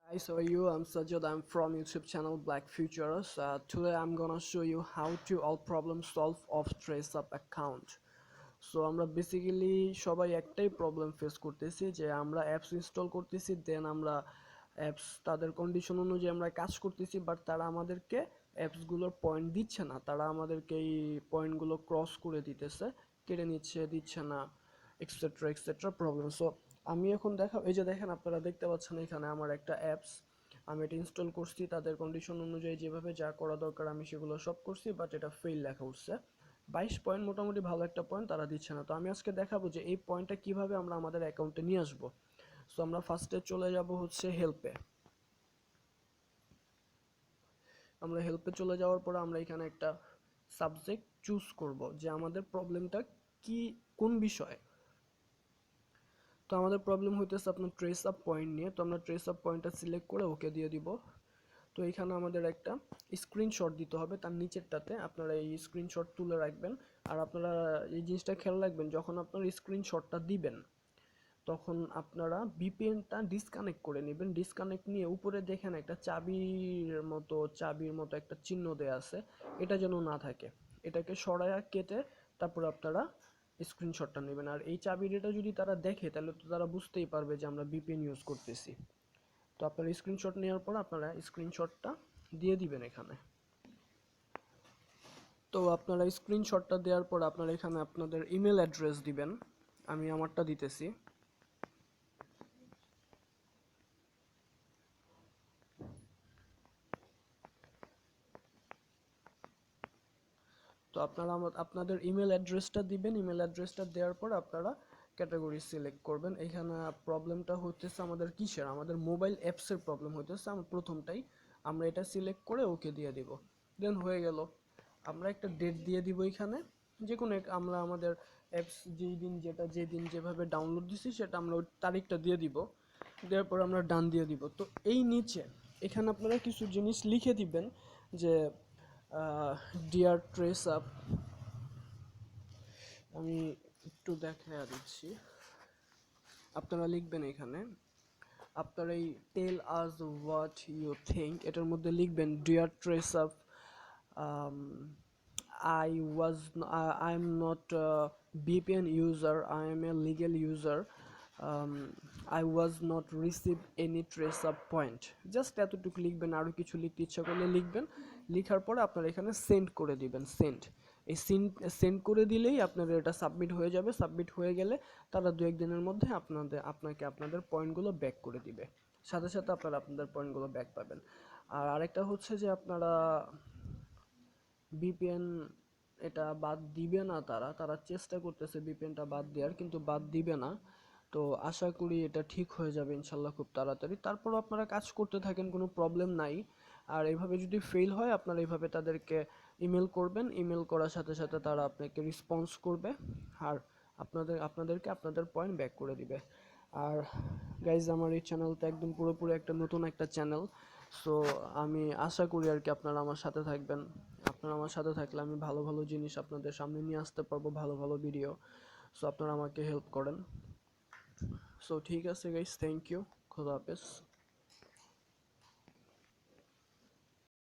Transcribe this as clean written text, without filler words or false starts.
Guys, how are you? I'm Sajid. I'm from YouTube channel Black Futures. Today I'm gonna show you how to all problem solve of TraceUp account. So আমরা basically সবাই একটাই problem face করতেছি যে আমরা apps install করতেছি, দেন আমরা apps তাদের condition অনুযায়ী আমরা কাজ করতেছি, বাট তারা আমাদেরকে অ্যাপসগুলোর পয়েন্ট দিচ্ছে না। তারা আমাদেরকে এই পয়েন্টগুলো ক্রস করে দিতেছে, কেটে নিচ্ছে, দিচ্ছে না, এক্সেট্রা এক্সেট্রা প্রবলেম। সো আমি এখন এই যে দেখেন, আপনারা দেখতে পাচ্ছেন এখানে আমার একটা অ্যাপস, আমি এটা ইনস্টল করছি, তাদের কন্ডিশন অনুযায়ী যেভাবে যা করা দরকার আমি সেগুলো সব করছি, বাট এটা ফেল লেখা উঠছে। 22 পয়েন্ট মোটামুটি ভালো একটা পয়েন্ট তারা দিচ্ছে না। তো আমি আজকে দেখাবো যে এই পয়েন্টটা কিভাবে আমরা আমাদের অ্যাকাউন্টে নিয়ে আসবো। সো আমরা ফার্স্টে চলে যাব হচ্ছে হেল্পে। আমরা হেল্পে চলে যাওয়ার পর আমরা এখানে একটা সাবজেক্ট চুজ করব যে আমাদের প্রবলেমটা কি, কোন বিষয়ে। তো আমাদের প্রবলেম হইতেছে আপনার ট্রেস আপ পয়েন্ট নিয়ে। তো আমরা ট্রেস আপ পয়েন্টটা সিলেক্ট করে ওকে দিয়ে দিব। তো এখানে আমাদের একটা স্ক্রিনশট দিতে হবে, তার নিচেরটাতে আপনারা এই স্ক্রিনশট তুলে রাখবেন। আর আপনারা এই জিনিসটা খেয়াল রাখবেন, যখন আপনার স্ক্রিনশটটা দিবেন তখন আপনারা ভিপিএনটা ডিসকানেক্ট করে নেবেন। ডিসকানেক্ট নিয়ে উপরে দেখেন একটা চাবির মতো একটা চিহ্ন দেয়া আছে, এটা যেন না থাকে। এটাকে সরায়া কেটে তারপর আপনারা স্ক্রিনশটটা নেবেন। আর এই চাবির এটা যদি তারা দেখে তাহলে তো তারা বুঝতেই পারবে যে আমরা ভিপিএন ইউজ করতেছি। তো আপনারা স্ক্রিনশট নেওয়ার পর আপনারা স্ক্রিনশটটা দিয়ে দিবেন এখানে। তো আপনারা স্ক্রিনশটটা দেওয়ার পর আপনারা এখানে আপনাদের ইমেল অ্যাড্রেস দিবেন। আমি আমারটা দিতেছি। তো আপনারা আপনাদের ইমেল অ্যাড্রেসটা দিবেন। ইমেল অ্যাড্রেসটা দেওয়ার পর আপনারা ক্যাটাগরি সিলেক্ট করবেন। এখানে প্রবলেমটা হতেছে আমাদের কিসের, আমাদের মোবাইল অ্যাপসের প্রবলেম হতেছে আমার প্রথমটাই। আমরা এটা সিলেক্ট করে ওকে দিয়ে দিব, দেন হয়ে গেল। আমরা একটা ডেট দিয়ে দিব এখানে, যে কোনো আমরা আমাদের অ্যাপস যেদিন যেভাবে ডাউনলোড দিছি সেটা আমরা ওই তারিখটা দিয়ে দিব। দেওয়ার পর আমরা ডান দিয়ে দিব। তো এই নিচে এখানে আপনারা কিছু জিনিস লিখে দিবেন যে ডিয়ার ট্রেস আপ, আমি একটু দেখা দিচ্ছি। আপনারা লিখবেন এখানে, আপনারা এই tell us what you think এটার মধ্যে লিখবেন dear trace up, I am not a VPN user, I am a legal user. I was not receive any trace up point. Just এতটুকু লিখবেন, আরও কিছু লিখতে ইচ্ছা করলে লিখবেন। লিখার পরে আপনারা এখানে সেন্ড করে দিবেন। এই সেন্ড করে দিলেই আপনাদের এটা সাবমিট হয়ে যাবে। সাবমিট হয়ে গেলে তারা 2-1 দিনের মধ্যে আপনাকে আপনাদের পয়েন্টগুলো ব্যাক করে দিবে। সাথে সাথে আপনারা আপনাদের পয়েন্টগুলো ব্যাক পাবেন। আর আরেকটা হচ্ছে যে আপনারা ভিপিএন এটা বাদ দিবে না, তারা তারা চেষ্টা করতেছে ভিপিএনটা বাদ দেওয়ার, কিন্তু বাদ দিবে না। তো আশা করি এটা ঠিক হয়ে যাবে ইনশাল্লাহ খুব তাড়াতাড়ি। তারপরও আপনারা কাজ করতে থাকেন, কোনো প্রবলেম নাই। আর এইভাবে যদি ফেল হয় আপনারা এইভাবে তাদেরকে ইমেল করবেন, ইমেল করার সাথে সাথে তারা আপনাকে রেসপন্স করবে, আর আপনাদেরকে আপনাদের পয়েন্ট ব্যাক করে দিবে। আর গাইজ, আমার এই চ্যানেলটা একদম পুরোপুরি একটা নতুন একটা চ্যানেল। সো আমি আশা করি আর কি আপনারা আমার সাথে থাকবেন। আপনারা আমার সাথে থাকলে আমি ভালো ভালো জিনিস আপনাদের সামনে নিয়ে আসতে পারবো, ভালো ভালো ভিডিও। সো আপনারা আমাকে হেল্প করেন। সো ঠিক আছে গাইজ, থ্যাংক ইউ, খোদা হাফেজ।